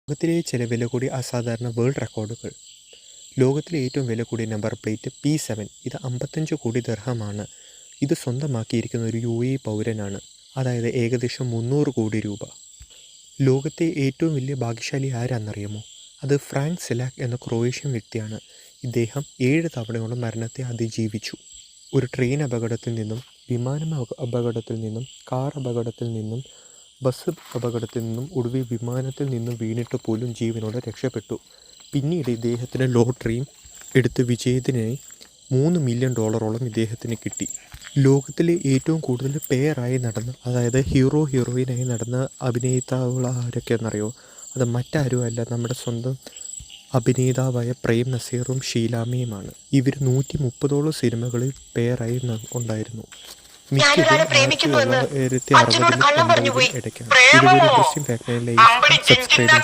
ലോകത്തിലെ ചില വില കൂടിയ അസാധാരണ വേൾഡ് റെക്കോർഡുകൾ. ലോകത്തിലെ ഏറ്റവും വില കൂടിയ നമ്പർ പ്ലേറ്റ് P7. ഇത് 55 കോടി ദിർഹമാണ്. ഇത് സ്വന്തമാക്കിയിരിക്കുന്ന ഒരു UAE പൗരനാണ്. അതായത് ഏകദേശം 300 കോടി രൂപ. ലോകത്തെ ഏറ്റവും വലിയ ഭാഗ്യശാലി ആരാന്നറിയാമോ? അത് ഫ്രാങ്ക് സെലാക് എന്ന ക്രൊയേഷ്യൻ വ്യക്തിയാണ്. ഇദ്ദേഹം 7 തവണയോളം മരണത്തെ അതിജീവിച്ചു. ഒരു ട്രെയിൻ അപകടത്തിൽ നിന്നും, വിമാന അപകടത്തിൽ നിന്നും, കാർ അപകടത്തിൽ നിന്നും, ബസ് അപകടത്തിൽ നിന്നും, ഒടുവിൽ വിമാനത്തിൽ നിന്നും വീണിട്ട് പോലും ജീവനോടെ രക്ഷപ്പെട്ടു. പിന്നീട് ഇദ്ദേഹത്തിന് ലോട്ടറിയും എടുത്ത് വിജയത്തിനായി $3 മില്യൺ ഇദ്ദേഹത്തിന് കിട്ടി. ലോകത്തിലെ ഏറ്റവും കൂടുതൽ പെയറായി നടന്ന, അതായത് ഹീറോയിനായി നടന്ന അഭിനേതാവുകൾ ആരൊക്കെയെന്നറിയോ? അത് മറ്റാരും അല്ല, നമ്മുടെ സ്വന്തം അഭിനേതാവായ പ്രേം നസീറും ഷീലാമ്മയുമാണ്. ഇവർ 130ഓളം സിനിമകളിൽ പെയറായി ഉണ്ടായിരുന്നു. മിക്കതും 1960-ലും 1980-ലും ഇടയ്ക്കാണ്. ഇതുവരെ ദൃശ്യം ഫാക്ടറിയിലേക്ക് സബ്സ്ക്രൈബ് ചെയ്തു.